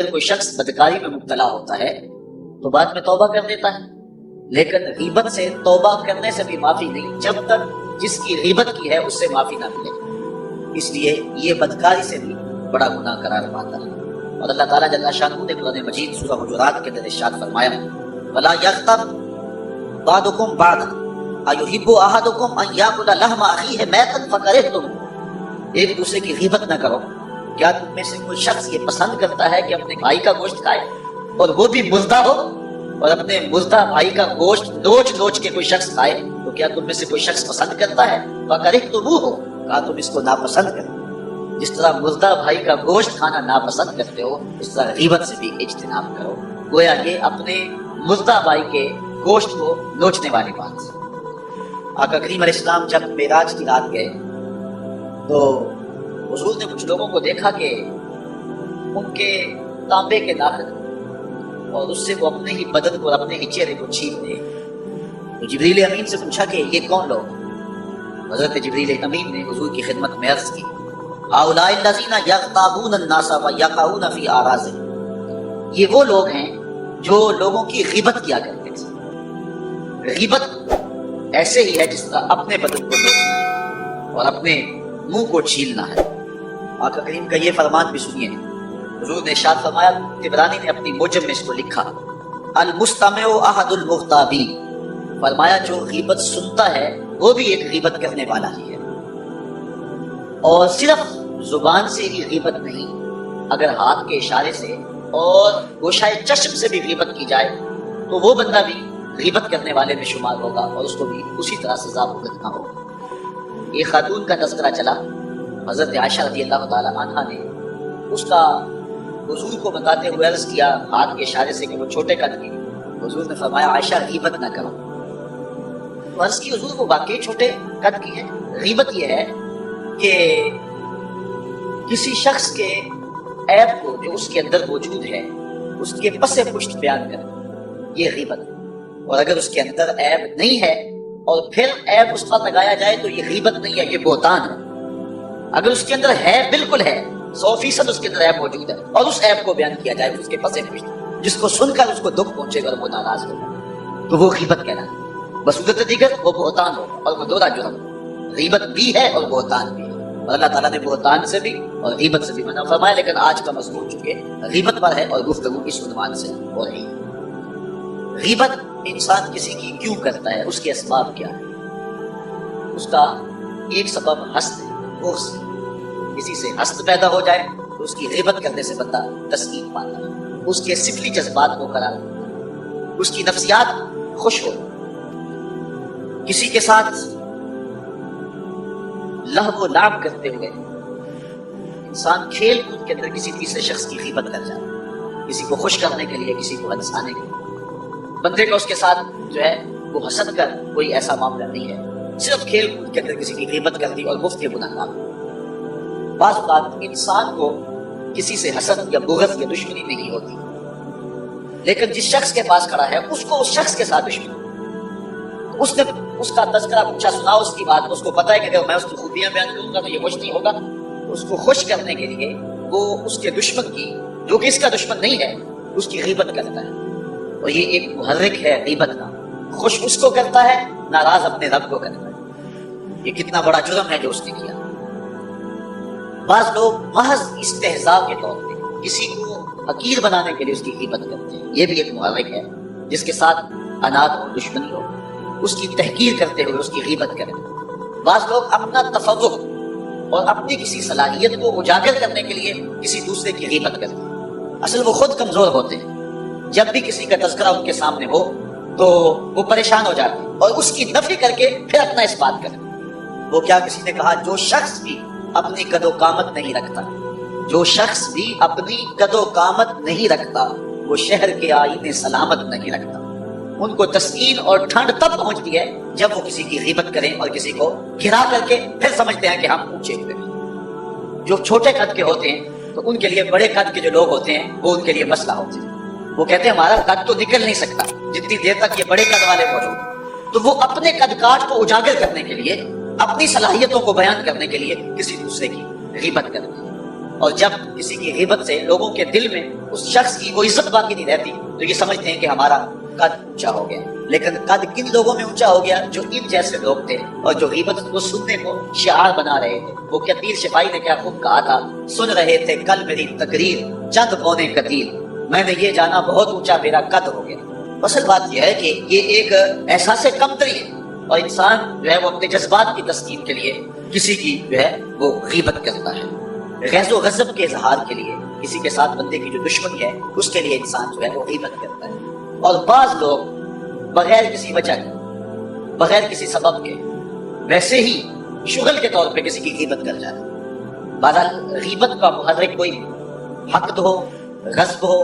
اگر کوئی شخص بدکاری میں مبتلا ہوتا ہے تو بعد میں توبہ کر دیتا ہے، لیکن غیبت سے توبہ کرنے سے بھی معافی نہیں جب تک جس کی غیبت کی ہے اس سے معافی نہ ملے، اس لیے یہ بدکاری سے بھی بڑا گناہ قرار پاتا ہے۔ اور اللہ تعالیٰ جل شانہ نے قرآن مجید سورہ حجرات کے اندر ارشاد فرمایا وَلَا يَغْتَبْ بَعْضُكُمْ بَعْضًا أَيُحِبُّ أَحَدُكُمْ أَنْ يَأْكُلَ لَحْمَ أَخِيهِ مَيْتًا فَكَرِهْتُمُوهُ، ایک دوسرے کی غیبت نہ کرو۔ کیا تم میں سے کوئی شخص یہ پسند کرتا ہے کہ اپنے بھائی کا گوشت کھائے اور وہ بھی مردہ ہو، اور اپنے مردہ بھائی کا گوشت نوچ نوچ کے کوئی شخص کھائے تو کیا تم میں سے کوئی شخص پسند کرتا ہے؟ فَكَرِهْتُمُوهُ، کہا تم اس کو ناپسند کرتے۔ جس طرح مردہ بھائی کا گوشت کھانا ناپسند کرتے ہو، اس طرح غیبت سے بھی اجتناب کرو۔ گویا یہ اپنے مردہ بھائی کے گوشت کو نوچنے والی بات ہے۔ آقا کریم علیہ السلام جب معراج کی رات گئے تو حضور نے کچھ لوگوں کو دیکھا کہ ان کے تانبے کے ناخن اور اس سے وہ اپنے ہی بدن کو اور اپنے ہی چہرے کو چھین رہے۔ تو جبریل امین سے پوچھا کہ یہ کون لوگ؟ حضرت جبریل امین نے حضور کی خدمت میں عرض کی هؤلاء الذين يغتابون الناس ويقعون في اعراضهم، یہ وہ لوگ ہیں جو لوگوں کی غیبت کیا کرتے تھے۔ غیبت ایسے ہی ہے جس طرح اپنے بدن کو نوچنا ہے اور اپنے منہ کو چھیلنا ہے۔ آقا کریم کا یہ فرمان بھی سنیے، حضور نے ارشاد فرمایا، طبرانی نے اپنی موجم میں اس کو لکھا المستمع احد المغتابین، فرمایا جو غیبت سنتا ہے وہ بھی ایک غیبت کرنے والا ہی ہے۔ اور صرف زبان سے ہی غیبت نہیں، اگر ہاتھ کے اشارے سے اور گوشائے چشم سے بھی غیبت کی جائے تو وہ بندہ بھی غیبت کرنے والے میں شمار ہوگا اور اس کو بھی اسی طرح سزا بھگتنا ہوگا۔ ایک خاتون کا تذکرہ چلا، حضرت عائشہ رضی اللہ تعالی عنہا نے اس کا حضور کو بتاتے ہوئے عرض کیا ہاتھ کے اشارے سے کہ وہ چھوٹے قد کی۔ حضور نے فرمایا عائشہ غیبت نہ کرو۔ عرض کی حضور وہ واقعی چھوٹے قد کی ہے؟ غیبت یہ ہے کہ کسی شخص کے عیب کو جو اس کے اندر موجود ہے اس کے پس پشت بیان کر، یہ غیبت ہے۔ اور اگر اس کے اندر عیب نہیں ہے اور پھر عیب اس پر لگایا جائے تو یہ غیبت نہیں ہے، یہ بہتان ہے۔ اگر اس کے اندر ہے، بالکل ہے، 100% اس کے اندر عیب موجود ہے اور اس عیب کو بیان کیا جائے اس کے پس پشت، جس کو سن کر اس کو دکھ پہنچے گا اور وہ ناراض ہوگا، تو وہ غیبت کہلاتا ہے۔ بصورت دیگر وہ بہتان ہوگا اور وہ دورہ جرم، غیبت بھی ہے اور بہتان بھی ہے۔ اور اللہ تعالیٰ نے بہتان سے بھی اور غیبت سے بھی منع فرمایا، لیکن آج کا مضمون چونکہ غیبت پر ہے اور گفتگو اس عنوان سے ہو رہی ہے۔ غیبت انسان کسی کی کیوں کرتا ہے، اس کے اسباب کیا ہے؟ اس کا ایک سبب حسد ہے، بغض۔ کسی سے حسد پیدا ہو جائے تو اس کی غیبت کرنے سے بندہ تسکین پاتا ہے، اس کے سفلی جذبات کو قرار دیتا ہے، اس کی نفسیات خوش ہو۔ کسی کے ساتھ لہو و لعب کرتے ہوئے انسان کھیل کود کے اندر کسی تیسرے شخص کی غیبت کر جاتا ہے، کسی کو خوش کرنے کے لیے، کسی کو ہنسانے کے لیے۔ بندے کا اس کے ساتھ جو ہے وہ حسد کر کوئی ایسا معاملہ نہیں ہے، صرف کھیل کود کے اندر کسی کی غیبت کر دی اور مفت کے گناہ کار۔ بعض اوقات انسان کو کسی سے حسد یا بغض یا دشمنی نہیں ہوتی، لیکن جس شخص کے پاس کھڑا ہے اس کو اس شخص کے ساتھ دشمنی، اس نے اس کا تذکرہ پوچھا، سنا اس کی بات، اس کو پتہ ہے کہ اگر میں اس کی خوبیاں بیان کروں گا تو یہ خوش نہیں ہوگا، اس کو خوش کرنے کے لیے وہ اس کے دشمن کی، جو کہ اس کا دشمن نہیں ہے، اس کی غیبت کرتا ہے۔ اور یہ ایک محرک ہے غیبت کا، خوش اس کو کرتا ہے، ناراض اپنے رب کو کرتا ہے۔ یہ کتنا بڑا جرم ہے جو اس نے کیا۔ بعض لوگ محض استہزاء کے طور پہ کسی کو حقیر بنانے کے لیے اس کی غیبت کرتے ہیں، یہ بھی ایک محرک ہے جس کے ساتھ انات اور دشمنی ہو، اس کی تحقیر کرتے ہوئے اس کی غیبت کریں۔ بعض لوگ اپنا تفوق اور اپنی کسی صلاحیت کو اجاگر کرنے کے لیے کسی دوسرے کی غیبت کرتے ہیں، اصل وہ خود کمزور ہوتے ہیں، جب بھی کسی کا تذکرہ ان کے سامنے ہو تو وہ پریشان ہو جاتے ہیں اور اس کی نفی کر کے پھر اپنا اس بات کرتے ہیں۔ وہ کیا کسی نے کہا جو شخص بھی اپنی قد و قامت نہیں رکھتا، جو شخص بھی اپنی قد و قامت نہیں رکھتا وہ شہر کے آئینے سلامت نہیں رکھتا۔ ان کو تسکین اور ٹھنڈ تب پہنچتی ہے جب وہ کسی کی غیبت کریں اور کسی کو گرا کر کے پھر سمجھتے ہیں کہ ہم اونچے ہوئے ہیں۔ جو چھوٹے قد کے ہوتے ہیں تو ان کے لیے بڑے قد کے جو لوگ ہوتے ہیں وہ ان کے لیے مسئلہ ہوتے ہیں۔ وہ کہتے ہیں ہمارا قد تو نکل نہیں سکتا جتنی دیر تک یہ بڑے قد والے موجود، تو وہ اپنے قد کاٹ کو اجاگر کرنے کے لیے، اپنی صلاحیتوں کو بیان کرنے کے لیے کسی دوسرے کی غیبت کرتے ہیں۔ اور جب کسی کی غیبت سے لوگوں کے دل میں اس شخص کی وہ عزت باقی نہیں رہتی تو یہ سمجھتے ہیں کہ ہمارا قد اونچا ہو گیا. لیکن قد کن لوگوں میں اونچا ہو گیا؟ جو ان جیسے لوگ تھے اور جو غیبت کو سننے کو شعار بنا رہے تھے. وہ کثیر شفائی نے کیا خوب کہا تھا، سن رہے تھے کل میری تقریر چند پونے قتیل، میں نے یہ جانا بہت اونچا میرا قد ہو گیا. اصل بات یہ ہے کہ یہ ایک احساس کمتری ہے، اور انسان جو ہے وہ اپنے جذبات کی تسکین کے لیے کسی کی جو ہے وہ غیبت کرتا ہے. غیظ و غضب کے اظہار کے لیے کسی کے ساتھ بندے کی جو دشمنی ہے اس کے لیے انسان جو ہے وہ غیبت کرتا ہے. اور بعض لوگ بغیر کسی وجہ کے، بغیر کسی سبب کے، ویسے ہی شغل کے طور پہ کسی کی غیبت کر جاتے ہیں. بہرحال غیبت کا محرک کوئی حقد ہو، غضب ہو،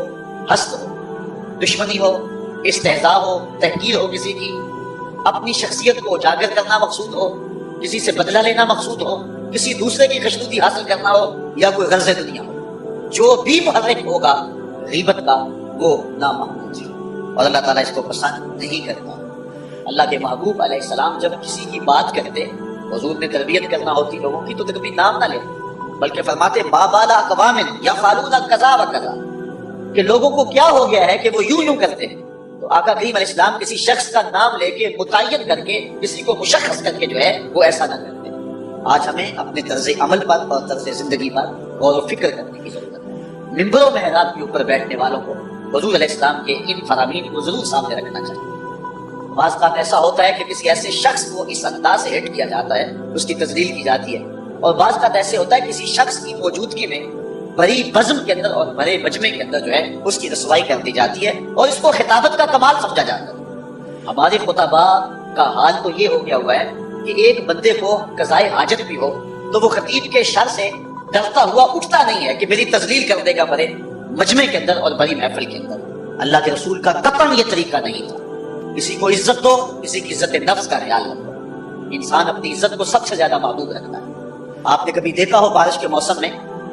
حسد ہو، دشمنی ہو، استہزاء ہو، تحقیر ہو کسی کی، اپنی شخصیت کو اجاگر کرنا مقصود ہو، کسی سے بدلہ لینا مقصود ہو، کسی دوسرے کی خوشنودی حاصل کرنا ہو، یا کوئی غرض دنیا ہو، جو بھی محرک ہوگا غیبت کا وہ نامحمود ہے اور اللہ تعالیٰ اس کو پسند نہیں کرتا. اللہ کے محبوب علیہ السلام جب کسی کی بات کرتے، حضور نے تربیت کرنا ہوتی لوگوں کی تو کبھی نام نہ لیتے، بلکہ فرماتے ما بال اقوام یفعلون کذا و کذا، کہ لوگوں کو کیا ہو گیا ہے کہ وہ یوں یوں کرتے ہیں. تو آقا کریم علیہ السلام کسی شخص کا نام لے کے متعین کر کے کسی کو مشخص کر کے جو ہے وہ ایسا نہ کرتے. آج ہمیں اپنے طرز عمل پر اور طرز زندگی پر غور و فکر کرنے کی ضرورت ہے. منبر و محراب کے اوپر بیٹھنے والوں کو حضور علیہ السلام کے ان فرامین کو ضرور سامنے رکھنا چاہیے. بعض کا ایسا ہوتا ہے کہ کسی ایسے شخص کو اس انداز سے ہٹ کیا جاتا ہے، اس کی تذلیل کی جاتی ہے، اور بعض کا ایسے ہوتا ہے کسی شخص کی موجودگی میں بڑی بزم کے اندر اور بڑے مجمع کے اندر جو ہے اس کی رسوائی کر دی جاتی ہے اور اس کو خطابت کا کمال سمجھا جاتا ہے. ہمارے خطباء کا حال تو یہ ہو گیا ہوا ہے کہ ایک بندے کو قضائے حاجت بھی ہو تو وہ خطیب کے شر سے ڈرتا ہوا اٹھتا نہیں ہے کہ میری تذلیل کر دے گا بڑے مجمع کے اندر اور بڑی محفل کے اندر. اللہ کے رسول کا قطعاً یہ طریقہ نہیں تھا. کسی کو عزت دو، کسی کی عزت نفس کا خیال رکھو. انسان اپنی عزت کو سب سے زیادہ محدود رکھتا ہے. آپ نے کبھی دیکھا ہو بارش کے موسم میں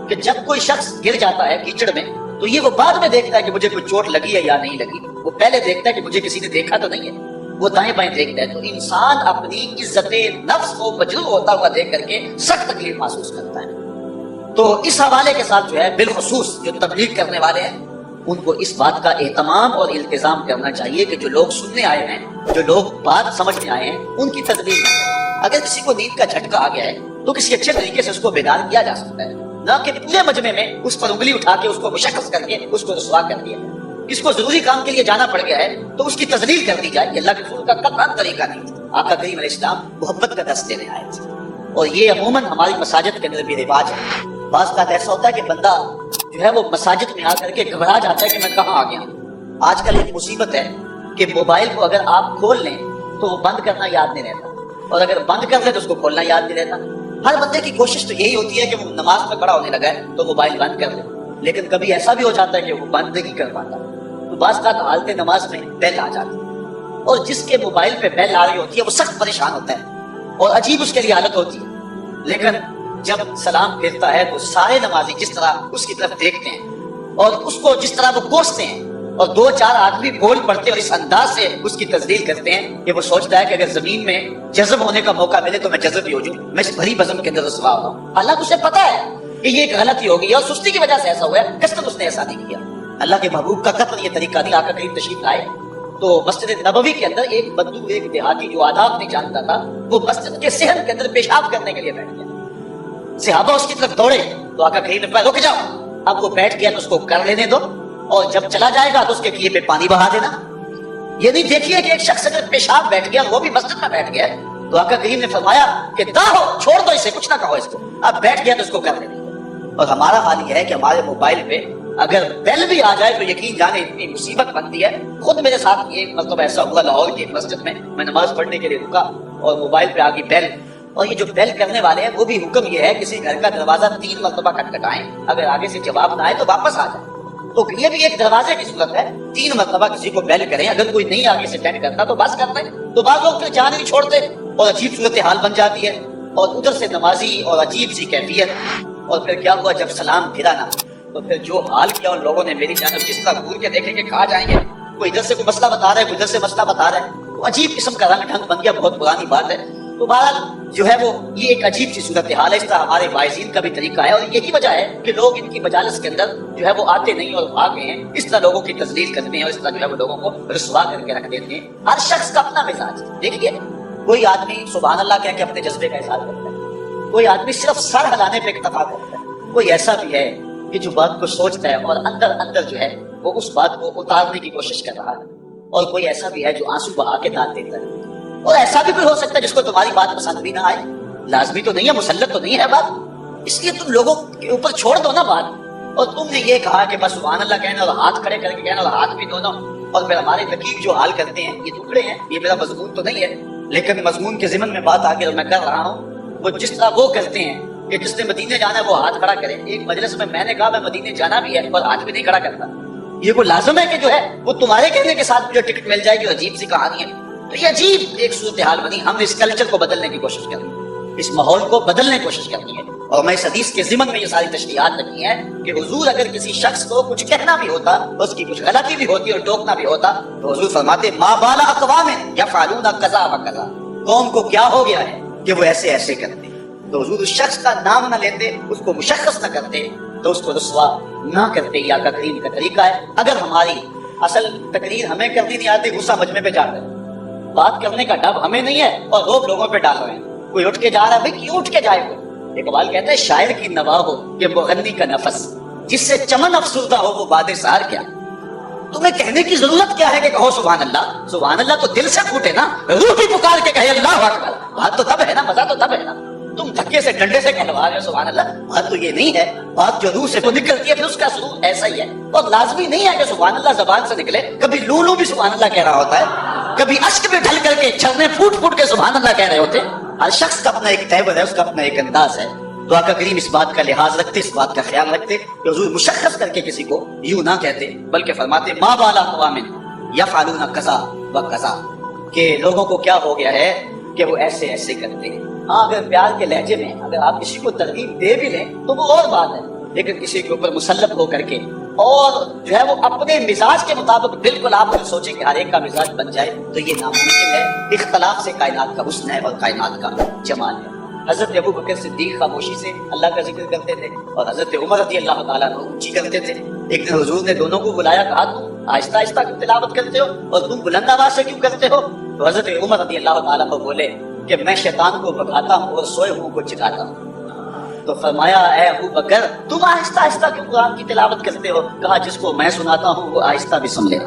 کہ جب کوئی شخص گر جاتا ہے کیچڑ میں تو یہ وہ بعد میں دیکھتا ہے کہ مجھے کوئی چوٹ لگی ہے یا نہیں لگی، وہ پہلے دیکھتا ہے کہ مجھے کسی نے دیکھا تو نہیں ہے، وہ دائیں بائیں دیکھتا ہے. تو انسان اپنی عزت نفس کو مجروح ہوتا ہوا دیکھ کر کے سخت تکلیف محسوس کرتا ہے. تو اس حوالے کے ساتھ جو ہے بالخصوص جو تبلیغ کرنے والے ہیں ان کو اس بات کا اہتمام اور التزام کرنا چاہیے کہ جو لوگ سننے آئے ہیں، جو لوگ بات سمجھنے آئے ہیں، ان کی تدبیر نہ کریں. اگر کسی کو نیند کا جھٹکا آ گیا ہے تو کسی اچھے طریقے سے اس کو بیدار کیا جا سکتا ہے، نہ کہ پورے مجمع میں اس پر انگلی اٹھا کے اس کو مشخص کر کے اس کو رسوا کر دیا. کس کو ضروری کام کے لیے جانا پڑ گیا ہے تو اس کی تذلیل کر دی جائے. یہ اللہ کے رسول کا قطعاً طریقہ نہیں تھا. آقا کریم علیہ السلام محبت کا درس دینے آئے تھے اور یہ عموماً ہماری مساجد کے اندر بھی رواج ہے. بعض کا ایسا ہوتا ہے کہ بندہ جو ہے وہ مساجد میں آ کر کے گھبرا جاتا ہے کہ میں کہاں آ گیا. آج کل ایک مصیبت ہے کہ موبائل کو اگر آپ کھول لیں تو وہ بند کرنا یاد نہیں رہتا، اور اگر بند کر لیں تو اس کو کھولنا یاد نہیں رہتا. ہر بندے کی کوشش تو یہی ہوتی ہے کہ وہ نماز میں کھڑا ہونے لگا ہے تو موبائل بند کر دے، لیکن کبھی ایسا بھی ہو جاتا ہے کہ وہ بند نہیں کر پاتا. تو بعض کا حالت نماز میں بیل آ جاتی ہے اور جس کے موبائل پہ بیل آ رہی ہوتی ہے وہ سخت پریشان ہوتا ہے اور عجیب اس کے لیے حالت ہوتی ہے. لیکن جب سلام پھیرتا ہے تو سارے نمازی جس طرح اس کی طرف دیکھتے ہیں اور اس کو جس طرح وہ کوستے ہیں اور دو چار آدمی بول پڑتے اور اس انداز سے اس کی تذلیل کرتے ہیں کہ وہ سوچتا ہے کہ اگر زمین میں جذب ہونے کا موقع ملے تو میں جذب ہی ہو جاؤں، میں اس بھری بزم کے اندر رسوا ہو رہا ہوں. حالانکہ اسے پتا ہے کہ یہ ایک غلطی ہو گئی اور سستی کی وجہ سے ایسا ہوا ہے، قصداً اس نے ایسا نہیں کیا. اللہ کے محبوب کا قطعاً یہ طریقہ نہیں. آقا کریم تشریف لائے تو مسجد نبوی کے اندر ایک بدو، ایک دیہاتی جو آداب نہیں جانتا تھا، وہ مسجد کے صحن کے اندر پیشاب کرنے کے لیے بیٹھ گیا. صحابہ اس کی طرف دوڑے تو آقا کریم نے فرمایا رک جاؤ. اب وہ بیٹھ گیا تو اس کو کر لینے دو، اور جب چلا جائے گا تو اس کے کیے پہ پانی بہا دینا. یہ نہیں دیکھیے کہ ایک شخص اگر پیشاب بیٹھ گیا وہ بھی مسجد میں بیٹھ گیا تو آقا کریم نے فرمایا کہ داہو چھوڑ دو اسے، کچھ نہ کہو اس کو، اب بیٹھ گیا تو اس کو کر لینے دو. اور ہمارا حال یہ ہے کہ ہمارے موبائل پہ اگر بیل بھی آ جائے تو یقین جانے اتنی مصیبت بنتی ہے. خود میرے ساتھ یہ مرتبہ ایسا ہوا لاہور کی مسجد میں نماز پڑھنے کے لیے رکا اور موبائل پہ آ گئی بیل. اور یہ جو بیل کرنے والے ہیں وہ بھی حکم یہ ہے کسی گھر کا دروازہ 3 مرتبہ کھٹکھٹائیں، اگر آگے سے جواب نہ آئے تو واپس آ جائیں. تو یہ بھی ایک دروازے کی صورت ہے، 3 مرتبہ کسی کو بیل کریں، اگر کوئی نہیں آگے سے اٹینڈ کرتا تو بس کرتے. تو بعض لوگ پھر جان نہیں چھوڑتے اور عجیب صورتحال بن جاتی ہے اور ادھر سے نمازی اور عجیب سی کیفیت. اور پھر کیا ہوا، جب سلام پھرا نا تو پھر جو حال کیا ان لوگوں نے میری جانب، جس طرح گور کے دیکھیں کہ کہاں جائیں گے، کوئی ادھر سے کوئی مسئلہ بتا رہا ہے، کوئی ادھر سے مسئلہ بتا رہا ہے، تو عجیب قسم کا رنگ ڈھنگ بن گیا. بہت پرانی بات ہے. تو بہرحال جو ہے وہ یہ ایک عجیب سی صورتحال ہے. اس طرح ہمارے واعظین کا بھی طریقہ ہے اور یہی وجہ ہے کہ لوگ ان کی مجالس کے اندر جو ہے وہ آتے نہیں اور بھاگ گئے ہیں. اس طرح لوگوں کی تذلیل کرتے ہیں اور اس طرح جو ہے وہ لوگوں کو رسوا کر کے رکھ دیتے ہیں. ہر شخص کا اپنا مزاج. دیکھیے کوئی آدمی سبحان اللہ کہہ کے اپنے جذبے کا اظہار کرتا ہے, کوئی آدمی صرف سر ہلانے پہ اکتفا کرتا ہے, کوئی ایسا بھی ہے کہ جو بات کو سوچتا ہے اور اندر اندر جو ہے وہ اس بات کو اتارنے کی کوشش کر رہا ہے, اور کوئی ایسا بھی ہے جو آنسو بہا کے داد دیتا ہے, اور ایسا بھی کوئی ہو سکتا ہے جس کو تمہاری بات پسند بھی نہ آئے. لازمی تو نہیں ہے, مسلط تو نہیں ہے بات, اس لیے تم لوگوں کے اوپر چھوڑ دو نا بات. اور تم نے یہ کہا کہ بس سبحان اللہ کہنا اور ہاتھ کھڑے کر کے کہنا اور ہاتھ بھی دونوں, اور پھر ہمارے نقیب جو حال کرتے ہیں یہ ٹکڑے ہیں. یہ میرا مضمون تو نہیں ہے, لیکن مضمون کے ضمن میں بات آگے میں کر رہا ہوں. وہ جس طرح وہ کرتے ہیں کہ جس نے مدینے جانا ہے وہ ہاتھ کھڑا کرے. ایک مجلس میں نے کہا میں مدینے جانا بھی ہے اور ہاتھ بھی نہیں کھڑا کرتا. یہ کوئی لازم ہے کہ جو ہے وہ تمہارے کہنے کے ساتھ جو ٹکٹ مل جائے گی, عجیب سی کہانی ہے. تو یہ عجیب ایک صورتحال بنی. ہم نے اس کلچر کو بدلنے کی کوشش کرنی ہے, اس ماحول کو بدلنے کی کوشش کرنی ہے. اور میں اس حدیث کے ضمن میں یہ ساری تشریحات رکھی ہیں کہ حضور اگر کسی شخص کو کچھ کہنا بھی ہوتا, اس کی کچھ غلطی بھی ہوتی اور ٹوکنا بھی ہوتا, تو حضور فرماتے ما بالا اقوام یفعلون کذا و کذا, قوم کو کیا ہو گیا ہے کہ وہ ایسے ایسے کرتے. تو حضور اس شخص کا نام نہ لیتے, اس کو مشخص نہ کرتے, تو اس کو رسوا نہ کرتے. یا کا کریم کا طریقہ ہے. اگر ہماری اصل تقریر ہمیں کرنی نہیں آتی, غصہ مجمع پہ جا رہے ہیں, بات کرنے کا ڈب ہمیں نہیں ہے اور روب لوگوں پہ ڈال رہے ہیں. کوئی اٹھ کے جا رہا ہے, بھائی کیوں اٹھ کے جائے کوئی. اقبال کہتا ہے شاعر کی نوا ہو کہ مغنی کا نفس, جس سے چمن افسردہ ہو وہ باد سحر کیا. تمہیں کہنے کی ضرورت کیا ہے کہ کہو سبحان اللہ. سبحان اللہ تو دل سے پھوٹے نا, روح بھی پکار کے کہے اللہ اکبر. بات تو تب ہے نا, مزہ تو تب ہے نا. تم دھکے سے ڈنڈے سے کہلوا رہے ہو سبحان اللہ, بات تو یہ نہیں ہے. بات جو روح سے تو نکلتی ہے پھر اس کا سرور ایسا ہی ہے. اور لازمی نہیں ہے کہ سبحان اللہ زبان سے نکلے. کبھی لولو بھی سبحان اللہ کہہ رہا ہوتا ہے, کبھی اشک بھی ڈھل کر کے چھرنے پھوٹ پھوٹ کے سبحان اللہ کہہ رہے ہوتے. ہر شخص کا اپنا ایک تیور ہے, اس کا اپنا ایک انداز ہے. تو آقا کریم اس بات کا لحاظ رکھتے, اس بات کا خیال رکھتے کہ حضور مشخص کر کے کسی کو یوں نہ کہتے, بلکہ فرماتے ما بالا اقوام یفعلون کذا و کذا, کہ لوگوں کو کیا ہو گیا ہے کہ وہ ایسے ایسے کرتے ہیں. ہاں اگر پیار کے لہجے میں اگر آپ کسی کو ترغیب دے بھی لیں تو وہ اور بات ہے, لیکن کسی کے اوپر مسلط ہو کر کے اور جو ہے وہ اپنے مزاج کے مطابق بالکل آپ سوچیں کہ ہر ایک کا مزاج بن جائے, تو یہ ناممکن ہے. اختلاف سے کائنات کا حسن ہے اور کائنات کا جمال ہے. حضرت ابو بکر صدیق خاموشی سے اللہ کا ذکر کرتے تھے اور حضرت عمر رضی اللہ تعالیٰ عنہ اونچی کرتے تھے. ایک دن حضور نے دونوں کو بلایا, کہا تم آہستہ آہستہ کیوں تلاوت کرتے ہو اور تم بلند آواز سے کیوں کرتے ہو. تو حضرت عمر رضی اللہ تعالیٰ عنہ بولے کہ میں شیطان کو بھگاتا ہوں اور سوئے ہوں کو جگاتا ہوں. تو فرمایا اے ابو بکر تم آہستہ آہستہ کیوں قرآن کی تلاوت کرتے ہو. کہا جس کو میں سناتا ہوں وہ آہستہ بھی سن لے.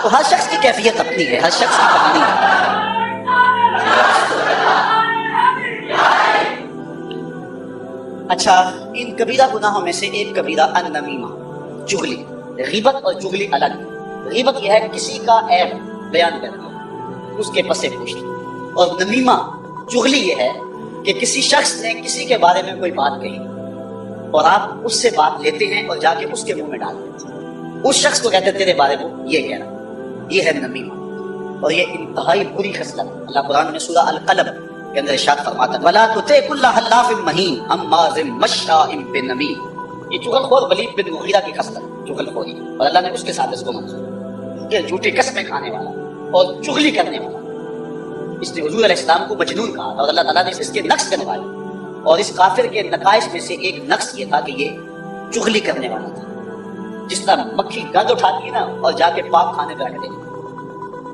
تو ہر شخص کی کیفیت اپنی ہے, ہر شخص کی کہانی ہے. اچھا, ان کبیرہ گناہوں میں سے ایک کبیرہ النمیمہ, چغلی. غیبت اور چغلی الگ. غیبت یہ ہے کسی کا عیب بیان کرنا, اس کے پسے پوچھنا, اور نمیمہ چغلی یہ ہے کہ کسی شخص نے کسی کے بارے میں کوئی بات کہی اور آپ اس سے بات لیتے ہیں اور جا کے اس کے منہ میں ڈال دیتے ہیں. اس شخص کو کہتے ہیں تیرے بارے میں یہ کہنا. یہ ہے نمیمہ, اور یہ انتہائی بری خصلت. اللہ قرآن میں سورہ القلم کے اندر ارشاد فرماتا ہے وَلَا تُطِعْ كُلَّ حَلَّافٍ مَّهِينٍ هَمَّازٍ مَّشَّاءٍ بِنَمِيمٍ. یہ چغل خور ولید بن مغیرہ کی خصلت چغل خوری, اور اللہ نے اس کے ساتھ اس کو منظور کہ جھوٹی قسمیں کھانے والا اور چغلی کرنے والا. اس نے حضور علیہ السلام کو مجنون کہا تھا اور اللہ تعالیٰ نے اس کے نقص گنوائے. اور اس کافر کے نقائص میں سے ایک نقص یہ تھا کہ یہ چغلی کرنے والا تھا. جس طرح مکھی گند اٹھاتی ہے نا اور جا کے پاپ کھانے پہ رکھ دیتی,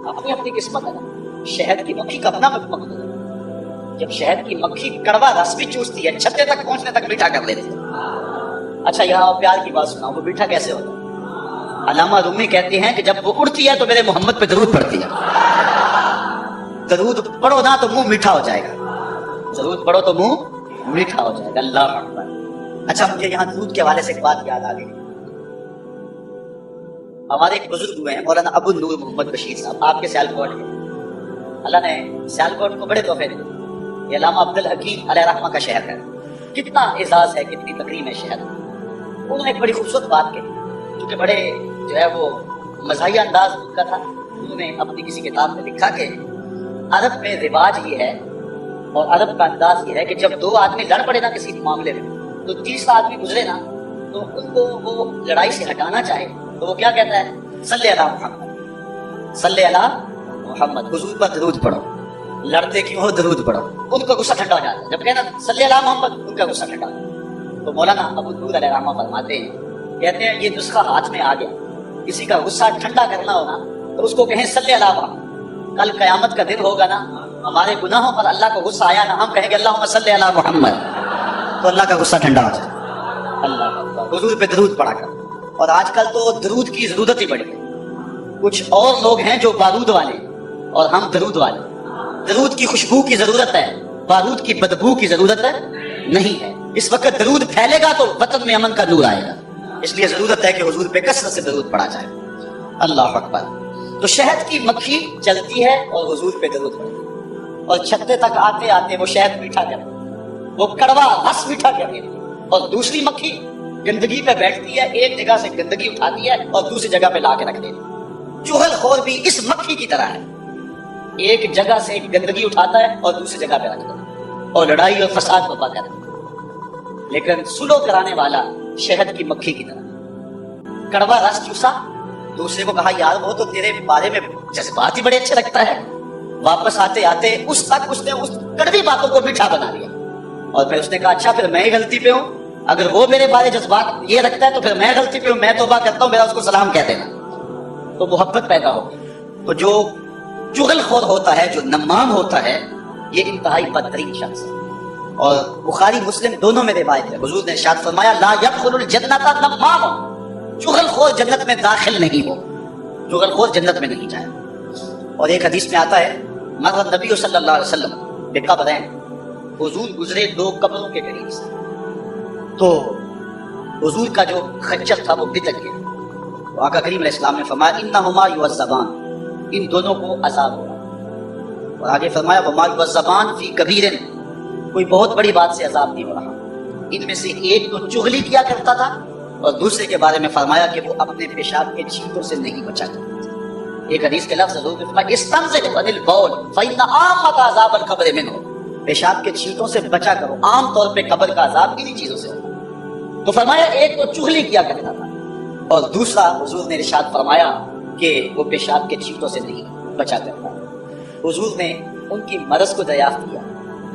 اپنی اپنی قسمت ہے نا. شہد کی مکھی کا اپنا مقصود ہے. جب شہد کی مکھی کڑوا رس بھی چوستی ہے, چھتے تک پہنچنے تک میٹھا کر لیتی ہے. اچھا یہاں پیار کی بات سناؤ, وہ میٹھا کیسے ہوتا ہے؟ علامہ رومی کہتے ہیں کہ جب وہ اڑتی ہے تو میرے محمد پہ درود پڑتی ہے. درود پڑھو نا تو منہ میٹھا ہو جائے گا, درود پڑھو تو منہ میٹھا ہو جائے گا. اللہ اکبر. اچھا مجھے یہاں درود کے حوالے سے ایک بات یاد آ گئی. ہمارے ایک بزرگ ہوئے ہیں مولانا ابو نور محمد بشیر صاحب, آپ کے سیالکوٹ کے. اللہ نے سیالکوٹ کو بڑے تحفے دیے. یہ علامہ عبد الحکیم علیہ رحمہ کا شہر ہے. کتنا اعزاز ہے, کتنی تکریم ہے شہر. انہوں نے ایک بڑی خوبصورت بات کہی, کیونکہ بڑے جو ہے وہ مزاحیہ انداز کا تھا. انہوں نے اپنی کسی کتاب میں لکھا کہ عرب میں رواج یہ ہے اور عرب کا انداز یہ ہے کہ جب دو آدمی لڑ پڑے نا کسی معاملے میں, تو تیسرا آدمی گزرے نا تو ان کو وہ لڑائی سے ہٹانا چاہے تو وہ کیا کہتا ہے, صلی علی محمد, صلی علی محمد, حضور پر درود پڑھو. لڑتے کیوں ہو درود پڑھو، ان کا غصہ ٹھنڈا ہو جاتا ہے. جب کہنا صلی اللہ محمد، ان کا غصہ ٹھنڈا ہو جاتا ہے. تو مولانا ابو الدود علیہ رحمہ فرماتے ہیں، کہتے ہیں یہ نسخہ ہاتھ میں آ گیا. کسی کا غصہ ٹھنڈا کرنا ہونا تو اس کو کہیں صلی اللہ محمد. کل قیامت کا دن ہوگا نا، ہمارے گناہوں پر اللہ کو غصہ آیا نا، ہم کہیں گے اللہم صلی علی محمد، تو اللہ کا غصہ ٹھنڈا ہو جائے. اللہ اکبر. حضور پہ درود پڑھا کر. اور آج کل تو درود کی ضرورت ہی پڑ گئی. کچھ اور لوگ ہیں جو بارود والے اور ہم درود والے. درود کی خوشبو کی ضرورت ہے، بارود کی بدبو کی ضرورت ہے نہیں ہے. اس وقت درود پھیلے گا تو وطن میں امن کا نور آئے گا. اس لیے ضرورت ہے کہ حضور پہ کثرت سے درود پڑھا جائے. اللہ اکبر. تو شہد کی مکھی چلتی ہے اور حضور پہ درود پڑھتی ہے، اور چھتے تک آتے آتے وہ شہد میٹھا کرتی ہے، وہ کڑوا رس میٹھا کرتی ہے. اور دوسری مکھی گندگی پہ بیٹھتی ہے، ایک جگہ سے گندگی اٹھاتی ہے اور دوسری جگہ پہ لا کے رکھ دیتی ہے. چغل خور بھی اس مکھی کی طرح ہے، ایک جگہ سے گندگی اٹھاتا ہے اور دوسری جگہ پہ رکھ دیتا ہے اور لڑائی اور فساد برپا کرتا ہے. لیکن سلو کرانے والا شہد کی مکھی کی طرح. کڑوا رس چوسا، دوسرے کو کہا یار وہ تو تیرے بارے میں جذبات ہی بڑے اچھے لگتا ہے. واپس آتے آتے اس تک اس نے اس کڑوی باتوں کو میٹھا بنا لیا. اور پھر اس نے کہا اچھا پھر میں ہی غلطی پہ ہوں، اگر وہ میرے بارے جذبات یہ رکھتا ہے تو پھر میں غلطی پہ ہوں، میں توبہ کرتا ہوں، میرا اس کو سلام کہہ دینا. تو محبت پیدا ہوگی. تو جو چغل خور ہوتا ہے، جو نمام ہوتا ہے، یہ انتہائی بدترین شخص ہے. اور بخاری مسلم دونوں میں روایت ہے، حضور نے ارشاد فرمایا لا يدخل الجنت نمام، چغل خور جنت میں داخل نہیں ہو، چغل خور جنت میں نہیں جائے. اور ایک حدیث میں آتا ہے مر النبی صلی اللہ علیہ وسلم بقبرین، حضور گزرے دو قبروں کے قریب سے، تو حضور کا جو خنجر تھا وہ بتک گیا. تو آقا کریم علیہ السلام نے فرمایا انہما یعذبان، ان دونوں کو عذاب ہو رہا. اور آگے فرمایا وما یعذبان فی کبیر، کوئی بہت بڑی بات سے عذاب نہیں ہو رہا. ان میں سے ایک تو چغلی کیا کرتا تھا اور دوسرے کے بارے میں فرمایا کہ وہ اپنے پیشاب کے چھینٹوں سے نہیں بچا کرتا. ایک حدیث کے لفظ حضور نے فرمایا استنزہ عن البول فإن عامۃ عذاب القبر منه، پیشاب کے چھینٹوں سے بچا کرو، عام طور پہ قبر کا عذاب انہی چیزوں سے. تو فرمایا ایک تو چغلی کیا کرتا تھا اور دوسرا حضور نے ارشاد فرمایا کہ وہ پیشاب کے چھینٹوں سے نہیں بچا کرتا. حضور نے ان کی مرض کو دریافت کیا.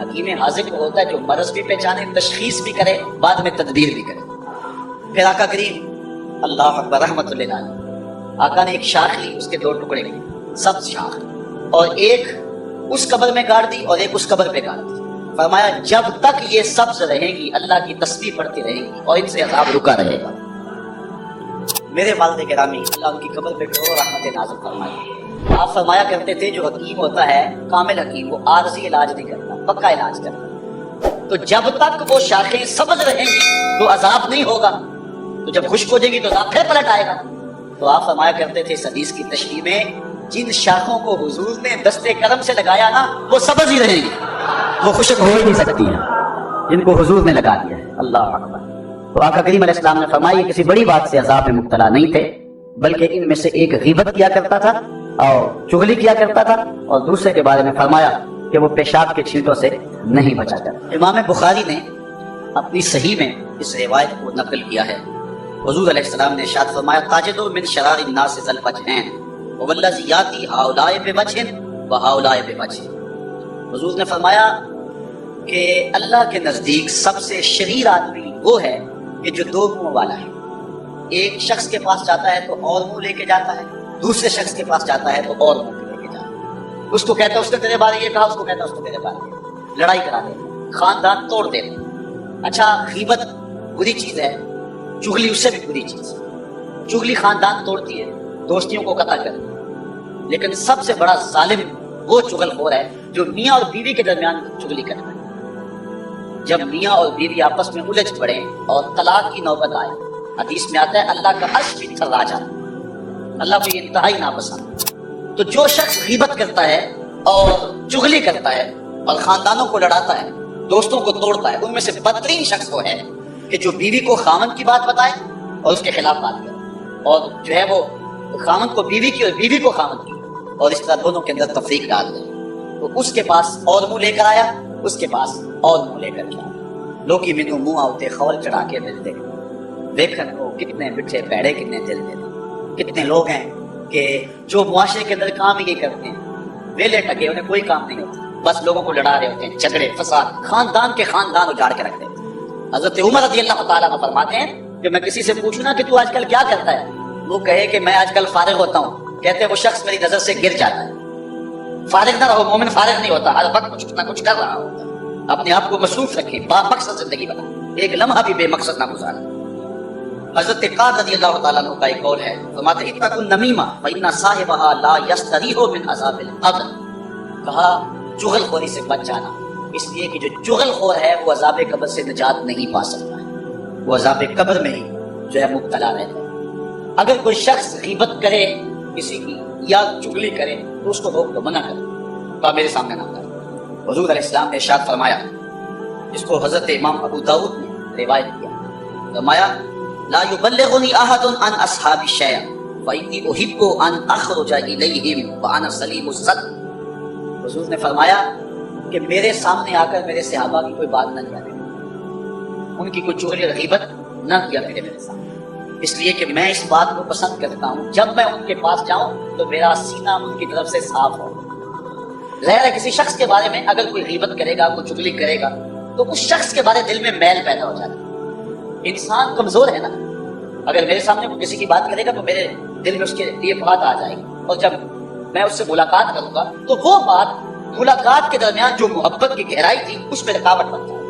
حکیم حاذق وہ ہوتا ہے جو مرض بھی پہچانے، تشخیص بھی کرے، بعد میں تدبیر بھی کرے. پھر آقا کریم اللہ اکبر رحمت اللہ علیہ، آقا نے ایک شاخ لی، اس کے دو ٹکڑے لیے، سبز شاخ، اور ایک اس قبر میں گاڑ دی اور ایک اس قبر پہ گاڑ دی. فرمایا جب تک یہ سبز رہیں گی اللہ کی تسبیح پڑھتی رہیں گی اور ان سے عذاب رکا رہے گا. میرے والد گرامی اللہ ان کی قبر پہ رحمت نازل فرمائے. آپ فرمایا کرتے تھے جو حکیم ہوتا ہے کامل حکیم، وہ عارضی علاج نہیں کرتا، پکا علاج کرتا. تو جب تک وہ شاخیں سبز رہیں گی تو عذاب نہیں ہوگا، تو جب خشک ہو جائے گی تو عذاب پھر پلٹ آئے گا. تو آپ فرمایا کرتے تھے اس حدیث کی تشریح میں جن شاخوں کو حضور نے دستے کرم سے لگایا نا وہ سبز ہی رہیں گی، وہ خشک ہو ہی نہیں سکتی ہیں جن کو حضور نے لگا دیا ہے. اللہ اکبر. تو آقا کریم علیہ السلام نے فرمایا کسی بڑی بات سے عذاب میں مبتلا نہیں تھے، بلکہ ان میں سے ایک غیبت کیا کرتا تھا اور چغلی کیا کرتا تھا، اور دوسرے کے بارے میں فرمایا کہ وہ پیشاب کے چھینٹوں سے نہیں بچا کرتا. امام بخاری نے اپنی صحیح میں اس روایت کو نقل کیا ہے. حضور علیہ السلام نے ارشاد فرمایا تاجدو من شرار الناس ذل وجہین والذی یاتی ہؤلاء بوجہ وہؤلاء بوجہ. حضور نے فرمایا کہ اللہ کے نزدیک سب سے شریر آدمی وہ ہے کہ جو دو منہ والا ہے. ایک شخص کے پاس جاتا ہے تو اور منہ لے کے جاتا ہے، دوسرے شخص کے پاس جاتا ہے تو اور منہ لے کے جاتا ہے. اس کو کہتا ہے اس نے تیرے بارے یہ کہا، اس کو کہتا ہے اس کو تیرے بارے یہ، لڑائی کرا دے، خاندان توڑ دے. اچھا غیبت بری چیز ہے، چغلی اس سے بھی بری چیز ہے. چغلی خاندان توڑتی ہے، دوستیوں کو قطع کرتی ہے. لیکن سب سے بڑا ظالم وہ چغل خور ہے جو میاں اور بیوی کے درمیان چغلی کرتا ہے. جب میاں اور بیوی آپس میں الجھ پڑے اور طلاق کی نوبت آئے، حدیث میں آتا ہے اللہ کا عرش بھی تھرا جاتا ہے، اللہ کو یہ انتہائی ناپسند. تو جو شخص غیبت کرتا ہے اور چغلی کرتا ہے اور خاندانوں کو لڑاتا ہے، دوستوں کو توڑتا ہے، ان میں سے بدترین شخص وہ ہے کہ جو بیوی کو خامن کی بات بتائے اور اس کے خلاف بات کرے، اور جو ہے وہ خامن کو بیوی کی اور بیوی کو خامن کی، اور اس طرح دونوں کے اندر تفریق ڈال دے. تو اس کے پاس اور منہ لے کر آیا، اس کے پاس اور منہ لے کر کیا. لوکی مینو منہ آتے خول چڑھا کے ملتے، دیکھن وہ کتنے بٹھے پیڑے کتنے دل دے. کتنے لوگ ہیں کہ جو معاشرے کے اندر کام ہی کرتے ہیں، ویلے ٹکے، انہیں کوئی کام نہیں ہوتا. بس لوگوں کو لڑا رہے ہوتے ہیں، جھگڑے فساد، خاندان کے خاندان اجاڑ کے رکھ دیتے ہیں۔ حضرت عمر رضی اللہ تعالیٰ عنہ فرماتے ہیں کہ میں کسی سے پوچھوں نا کہ تو آج کل کیا کرتا ہے، وہ کہے کہ میں آج کل فارغ ہوتا ہوں، کہتے ہیں وہ شخص میری نظر سے گر جاتا ہے۔ فارغ نہ رہو، مومن فارغ نہیں ہوتا، ہر وقت کچھ نہ کچھ کر رہا ہوتا ہے۔ اپنے آپ کو مصروف رکھیں، با مقصد زندگی بنائیں، ایک لمحہ بھی بے مقصد نہ گزاریں۔ حضرت قاد رضی اللہ تعالیٰ عنہ کا ایک قول ہے، فرماتے ہیں اتقوا النمیمہ فإن صاحبها لا يستریح من عذاب القبر، کہا چغل خوری سے بچ جانا، اس لیے کہ جو چغل خور ہے وہ عذاب قبر سے نجات نہیں پا سکتا ہے، وہ عذاب قبر میں ہی جو ہے مبتلا رہتا ہے۔ اگر کوئی شخص غیبت کرے کسی کی یا چگلی کرے تو اس کو روک دو، منع کرو، کہا میرے سامنے نہ کرے۔ حضور علیہ السلام نے ارشاد فرمایا، جس کو حضرت امام ابو داؤد نے روایت کیا، فرمایا لا يبلغني احد عن اصحاب الشيء فاني احب ان اخرج اليهم وانا سليم الصدر۔ حضور نے فرمایا کہ میرے سامنے آ کر میرے صحابہ کی کوئی بات نہ کیا کرے، ان کی کوئی چغلی اور غیبت نہ کیا کرے میرے سامنے، اس لیے کہ میں اس بات کو پسند کرتا ہوں جب میں ان کے پاس جاؤں تو میرا سینہ ان کی طرف سے صاف ہو۔ ظاہر ہے کسی شخص کے بارے میں اگر کوئی غیبت کرے گا، کوئی چغلی کرے گا تو اس شخص کے بارے دل میں میل پیدا ہو جاتا ہے۔ انسان کمزور ہے نا، اگر میرے سامنے کوئی کسی کی بات کرے گا تو میرے دل میں اس کے لیے بات آ جائے گی، اور جب میں اس سے ملاقات کروں گا تو وہ بات ملاقات کے درمیان جو محبت کی گہرائی تھی اس میں رکاوٹ بن جائے گی۔